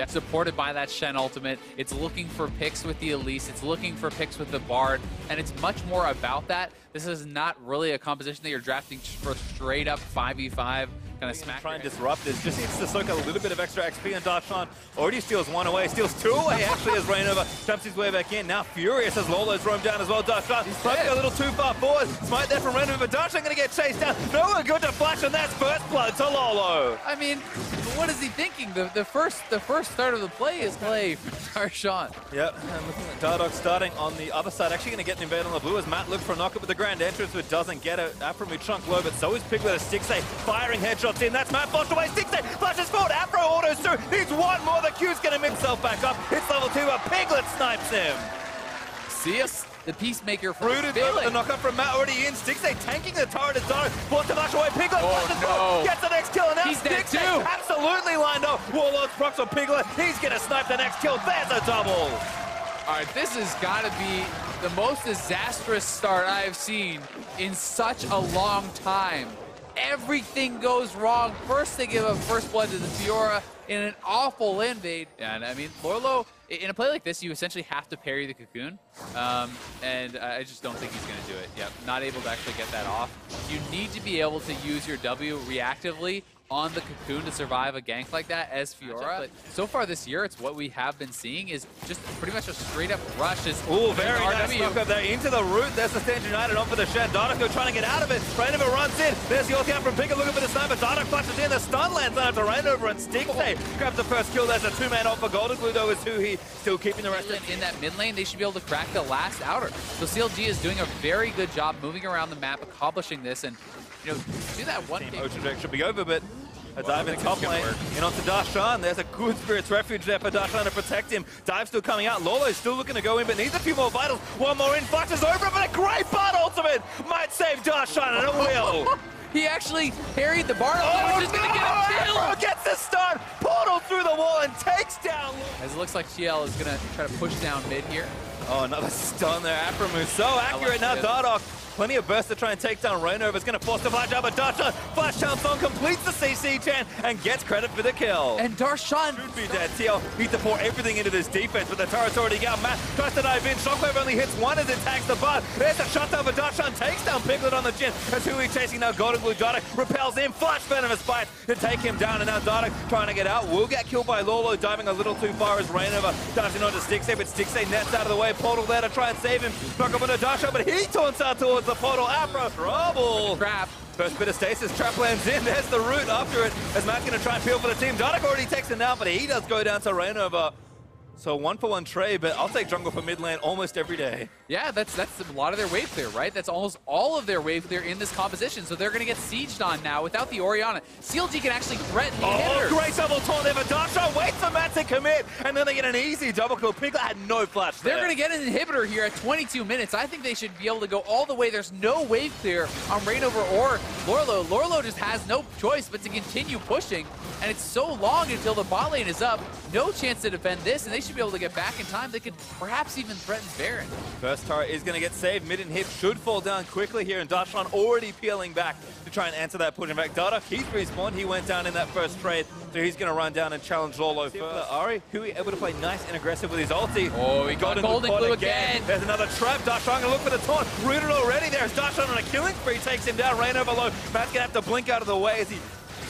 Supported by that Shen ultimate. It's looking for picks with the Elise. It's looking for picks with the Bard. And it's much more about that. This is not really a composition that you're drafting for straight up 5v5. Kind of smack. Try and disrupt this. Just needs to soak a little bit of extra XP, and Darshan already steals one away. Steals two away, actually, as Rainover jumps his way back in. Now furious as Lolo's roamed down as well. Darshan might be a little too far forward. Smite there from Rainover, but Darshan going to get chased down. Nowhere good to flash, and that's first blood to Lolo. I mean, what is he thinking? The first start of the play is play for Darshan. Yep, and looking at Dardoch starting on the other side. Actually going to get an invade on the blue as Matt looks for a knockup with the grand entrance, but doesn't get it. Afromu chunk low, but so is Piglet. A Stixay firing headshots in. That's Matt flushed away. Stixay flashes forward. Afro autos through. Needs one more. The Q's going to mix himself back up. It's level 2, but Piglet snipes him. See us? The Peacemaker from Rooted the knockup from Matt already in. Stixay tanking the turret as Dardoch forced to flash away. Piglet flashes forward. Gets the next kill, and now Stixay absolutely lined up. Warlord's procs on Piglet. He's going to snipe the next kill. There's a double. All right, this has got to be the most disastrous start I've seen in such a long time. Everything goes wrong. First, they give up first blood to the Fiora in an awful invade. Yeah, and I mean, Lorlo, in a play like this, you essentially have to parry the Cocoon. And I just don't think he's going to do it. Yep, not able to actually get that off. You need to be able to use your W reactively on the Cocoon to survive a gank like that as Fiora. But so far this year, it's what we have been seeing is just pretty much a straight up rush. Ooh, very nice knock up there into the root. There's the Stand United on for the Shen. Dardoch trying to get out of it. Rainover runs in. There's the ulti out from Piglet looking for the sniper. Dardoch flashes in. The stun lands out to Rainover, and Stixay grabs the first kill. There's a two-man off for Golden Glue, though, is who he still keeping the rest of in that mid lane. They should be able to crack the last outer. So CLG is doing a very good job moving around the map, accomplishing this, and do that one thing. Ocean Drake should be over, but a dive in top lane, in onto Darshan. There's a good Spirit's Refuge there for Darshan to protect him. Dive still coming out. Lolo's still looking to go in, but needs a few more vitals. One more in, flashes over, but a great Bard ultimate might save Darshan, and it will. He actually parried the Bard ultimate, which is going to get a kill. Afro gets the stun, portal through the wall, and takes down. As it looks like TL is going to try to push down mid here. Oh, another stun there. Afromu so accurate now. Dardoch. Plenty of burst to try and take down Rainover. Is going to force the flash out, but Darshan flash chance on, completes the CC chain and gets credit for the kill. And Darshan should be dead. TL needs to pour everything into this defense, but the turret's already out. Matt tries to dive in. Shockwave only hits one as it tags the Bard. There's a shutdown, but Darshan takes down Piglet on the chin. That's who he's chasing now. Golden Glue. Dardoch repels in. Flash Venomous Bite to take him down, and now Dardoch trying to get out. Will get killed by Lolo, diving a little too far as Rainover dives in onto Stixay, but Stixay nets out of the way. Portal there to try and save him. Knock up onto Darshan, but he taunts out towards the portal. Afro trouble. Trap. First bit of stasis, trap lands in. There's the root after it, as Matt's going to try and peel for the team. Dardoch already takes him down, but he does go down to Rainover. So 1-for-1 trade, but I'll take jungle for mid lane almost every day. Yeah, that's a lot of their wave clear, right? That's almost all of their wave clear in this composition, so they're going to get sieged on now without the Orianna. CLG can actually threaten the hitters. Great double taunt there, but Darshan waits for Matt to commit, and then they get an easy double kill. Piglet had no flash there. They're going to get an inhibitor here at 22 minutes. I think they should be able to go all the way. There's no wave clear on Rainover or Lorlo. Lorlo just has no choice but to continue pushing, and it's so long until the bot lane is up. No chance to defend this, and they should be able to get back in time. They could perhaps even threaten Baron. First turret is going to get saved. Mid and hip should fall down quickly here, and Darshan already peeling back to try and answer that push. In fact, Dardoch, he's respawned. He went down in that first trade, so he's going to run down and challenge Lolo first. Ari, who is able to play nice and aggressive with his ulti. Oh, he got Golden Glue again. There's another trap. Darshan going to look for the taunt. Rooted already there as Darshan on a killing spree takes him down. Rainover low. Matt's going to have to blink out of the way as he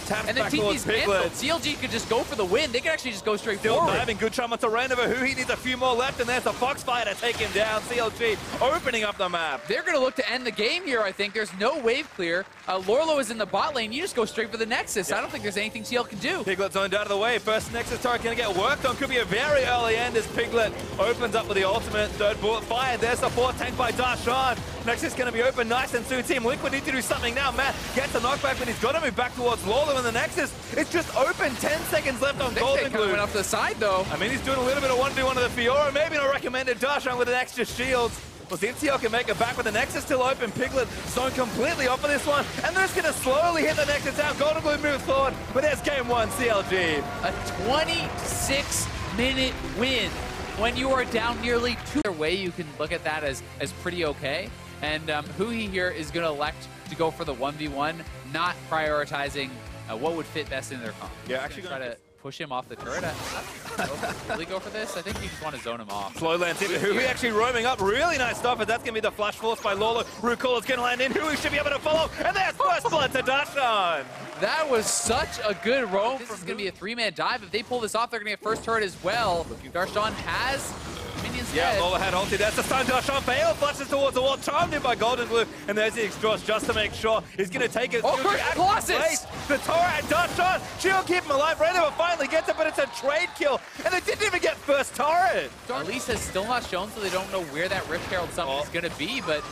taps and then back towards Piglet. CLG could just go for the win. They could actually just go straight forward. Still diving. Good shot onto Rainover, who he needs a few more left, and there's a Foxfire to take him down. CLG opening up the map. They're going to look to end the game here, I think. There's no wave clear. Lorlo is in the bot lane. You just go straight for the Nexus. I don't think there's anything CL can do. Piglet zoned out of the way. First Nexus turret going to get worked on. Could be a very early end as Piglet opens up with the ultimate. Third bullet fired. There's the fourth tank by Darshan. Nexus going to be open nice and soon. Team Liquid need to do something now. Matt gets a knockback, but he's got to move back towards Lolo and the Nexus. It's just open. 10 seconds left on Golden Glue. Went off to the side, though. I mean, he's doing a little bit of 1-2 onto the Fiora. Maybe not recommended. Darshan with an extra shields. We'll see if TL can make it back with the Nexus still open. Piglet zone completely off of this one. And they're just going to slowly hit the Nexus out. Golden Glue moves forward. But there's game one, CLG. A 26-minute win when you are down nearly 2. Either way, you can look at that as pretty okay. And Hui here is going to elect to go for the 1v1, not prioritizing what would fit best in their comp. Yeah, actually try to push him off the turret. I don't know. Really go for this? I think you just want to zone him off. Slow lands in. Hui actually roaming up. Really nice stuff, but that's going to be the flash force by Lolo. Rukula's going to land in. Hui should be able to follow. And there's first blood to Darshan. That was such a good roam. This is going to be a 3-man dive. If they pull this off, they're going to get first turret as well. Darshan has minions dead. Lolo had ulti. That's the stun. Darshan failed. Flashes towards the wall. Charmed in by Golden Glue. And there's the exhaust just to make sure he's going to take it. Oh, Colossus! The turret and Darshan. She'll keep him alive. Rainbow finally gets it, but it's a trade kill. And they didn't even get first turret. Elise has still not shown, so they don't know where that Rift Herald summon is going to be, but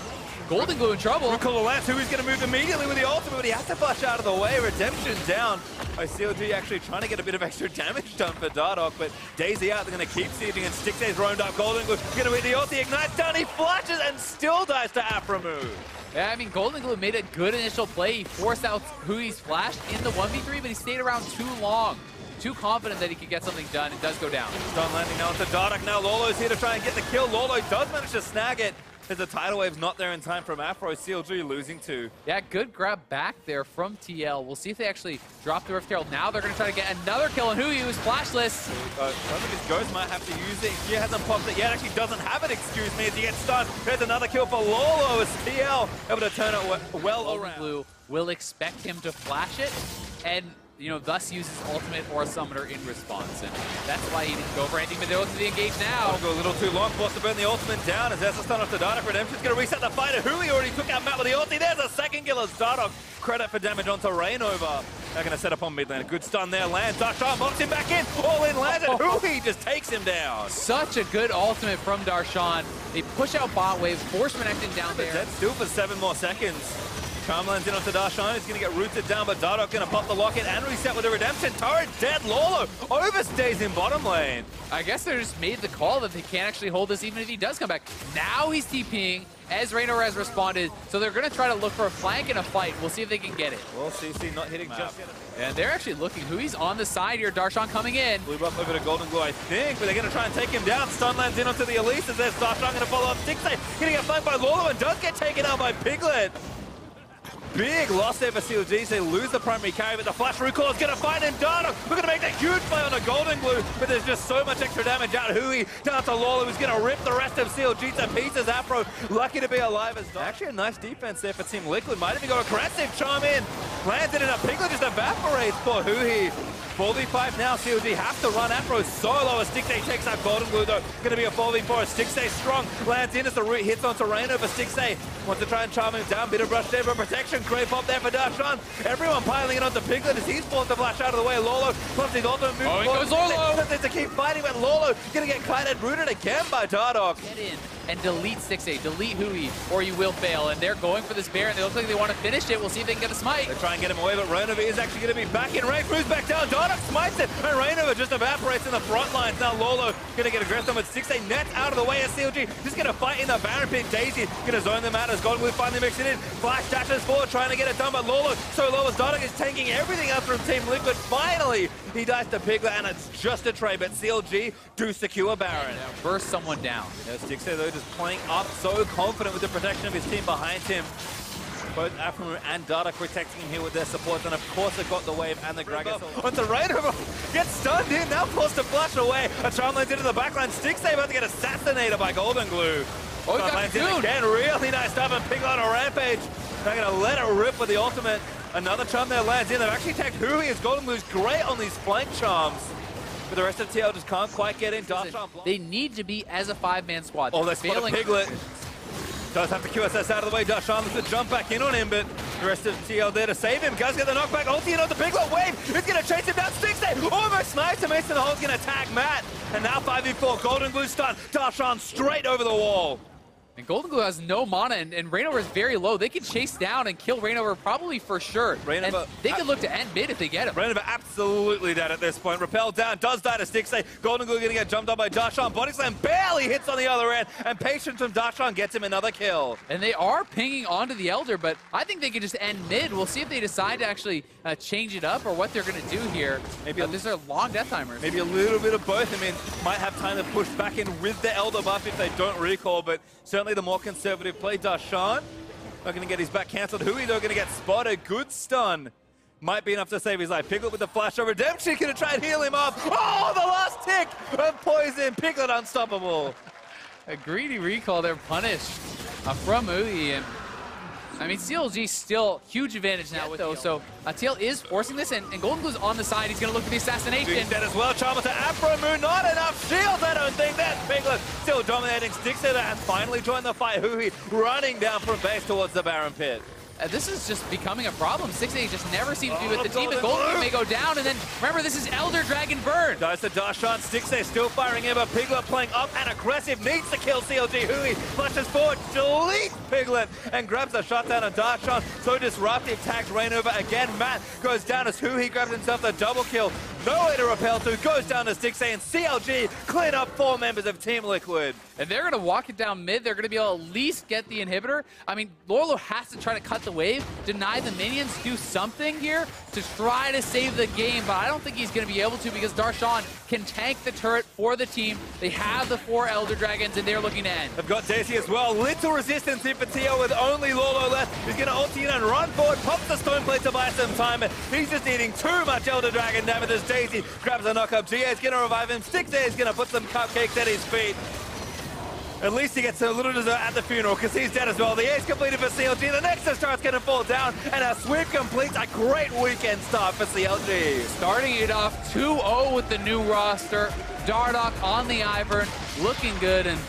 Golden Glue in trouble. Rukula lands. Who's going to move immediately with the ultimate, but he has to flash out of the way. Redemption down. CLG actually trying to get a bit of extra damage done for Dardoch, but Daisy out. They're going to keep sieging, and Stixay's roamed up. Golden Glue going to hit the ulti, ignites down. He flashes and still dies to Aframu. Yeah, I mean, Golden Glue made a good initial play. He forced out Hui's flash in the 1v3, but he stayed around too long. Too confident that he could get something done. It does go down. Stun landing now onto Dardoch. Now Lolo's here to try and get the kill. Lolo does manage to snag it. As the tidal wave's not there in time from Afro. CLG losing 2. Yeah, good grab back there from TL. We'll see if they actually drop the Rift Herald. Now they're going to try to get another kill on Hui, who's flashless. Some of his ghosts might have to use it. He hasn't popped it yet. Actually doesn't have it, excuse me, as he gets stunned. There's another kill for Lolo as TL able to turn it well around. Blue will expect him to flash it, and thus uses ultimate or summoner in response, and that's why he didn't go for anything, but they're looking to engage now. I'll go a little too long, forced to burn the ultimate down as there's a stun off to Dardoch. Redemption's going to reset the fight. Hui already took out Matt with the ulti. There's a second kill as Dardoch. Credit for damage onto Rainova. They're going to set up on mid lane. A good stun there, lands. Darshan mocks him back in. All in, lands, and Hui just takes him down. Such a good ultimate from Darshan. They push out bot wave, force connecting down there. Dead still for 7 more seconds. Charm lands in onto Darshan. He's going to get rooted down, but Dardoch going to pop the locket and reset with a redemption. Turret dead. Lolo overstays in bottom lane. I guess they just made the call that they can't actually hold this even if he does come back. Now he's TPing as Raynor has responded, so they're going to try to look for a flank in a fight. We'll see if they can get it. Well, CC not hitting just yet. And they're actually looking. Hui's on the side here. Darshan coming in. Blue buff over to Golden Glue, I think, but they're going to try and take him down. Stun lands in onto the Elise as there's Darshan going to follow up. Stixay getting a flank by Lolo and does get taken out by Piglet. Big loss there for CLG. They lose the primary carry, but the flash recall is going to find him. Dardoch, we're going to make that huge play on a Golden Glue, but there's just so much extra damage out. Hui down to Lolo, who's going to rip the rest of CLG to pieces. Afro lucky to be alive as Dardoch. Actually a nice defense there for Team Liquid. Might even go aggressive. Charm in. Landed in a Piglet just evaporates for Hui. 4v5 now, CLG have to run Afro solo as Stixay takes out Golden Glue though. Going to be a 4v4 as Stixay strong. Lands in as the root hits onto Raino for Stixay. Wants to try and charm him down. Bit of rush there for protection. Great pop there for Darshan. Everyone piling it onto Piglet as he's forced to flash out of the way. Lolo pops his ultimate move. Oh, he goes Lolo! To keep fighting, but Lolo going to get kited rooted again by Dardoch. Get in and delete Stixay, delete Hui, or you will fail. And they're going for this bear, and they look like they want to finish it. We'll see if they can get a smite. They try and get him away, but Rainova is actually going to be back in range. Moves back down. Dardoch smites it, and Rainova just evaporates in the front lines. Now Lolo going to get aggressive with Stixay. Nets out of the way as CLG just going to fight in the Baron pit. Daisy going to zone them out as Golden Glue finally makes it in. Flash dashes forward, trying to get it done, but Lolo so low as Dardoch is tanking everything else from Team Liquid. Finally, he dies to Piglet, and it's just a trade, but CLG do secure Baron. Burst someone down. Yeah, Stixay though just playing up, so confident with the protection of his team behind him. Both Aframu and Dardoch protecting him here with their supports, and of course they've got the wave and the Gragas. Onto Rainova, gets stunned in, now forced to flash away. A charm lands into the backline. Stixay about to get assassinated by Golden Glue. Oh, he got lands in again, really nice stuff, and Piglet on a rampage. They're going to let it rip with the ultimate. Another charm there lands in. They've actually tagged Hui as Golden Glue's great on these flank charms. But the rest of TL just can't quite get in. They need to be as a 5-man squad. Oh, they spot a Piglet. Does have to QSS out of the way. Darshan looks to jump back in on him, but the rest of TL there to save him. Guz get the knockback. Ulti on the Piglet wave. It's going to chase him down. Stixay almost snipes him. Mason Hole's going to tag Matt. And now 5v4. Golden Glue stun. Darshan straight over the wall. And Golden Glue has no mana, and Rainover is very low. They can chase down and kill Rainover probably for sure. And they can look to end mid if they get him. Rainover absolutely dead at this point. Repelled down, does die to Stixay. Golden Glue going to get jumped up by Darshan. Body slam barely hits on the other end, and patience from Darshan gets him another kill. And they are pinging onto the Elder, but I think they can just end mid. We'll see if they decide to actually change it up or what they're going to do here. Maybe these are long death timers. Maybe a little bit of both. I mean, might have time to push back in with the Elder buff if they don't recall, but certainly the more conservative play. Darshan not going to get his back cancelled. Hui though going to get spotted. Good stun. Might be enough to save his life. Piglet with the flash of redemption, gonna try and heal him up. Oh, the last tick of poison. Piglet unstoppable. A greedy recall there, punished from Uhi. And I mean, CLG still huge advantage now with those. So TL is forcing this, and Golden Glue's on the side. He's gonna look for the assassination. He's dead as well. Charmer to Afro Moon, not enough shields, I don't think. That's Piglet still dominating. Sticks it and finally joined the fight. Uhi running down from base towards the Baron Pit. This is just becoming a problem. 6A just never seems to be with the team, and Golden Glue may go down, and then remember, this is Elder Dragon Burn. Dies to Darshan, Stixay still firing in, but Piglet playing up and aggressive, needs to kill CLG. Hui flashes forward, deletes Piglet, and grabs a shutdown on Darshan. So disruptive, tags rain over again. Matt goes down as Hui grabs himself the double kill. No way to repel to, goes down to Stixay, and CLG clean up 4 members of Team Liquid. And they're going to walk it down mid. They're going to be able to at least get the inhibitor. I mean, LoLLO has to try to cut the wave, deny the minions, do something here to try to save the game, but I don't think he's going to be able to because Darshan can tank the turret for the team. They have the 4 Elder Dragons, and they're looking to end. They've got Daisy as well. Little resistance here for Tio with only LoLLO left. He's going to ulti in and run forward, pops the stone plate to buy some time. He's just needing too much Elder Dragon damage as Daisy grabs a knock-up. GA's going to revive him. Stixay is going to put some cupcakes at his feet. At least he gets a little dessert at the funeral because he's dead as well. The ace completed for CLG. The next start's going to fall down, and a sweep completes. A great weekend start for CLG. Starting it off 2-0 with the new roster. Dardoch on the Ivern, looking good, and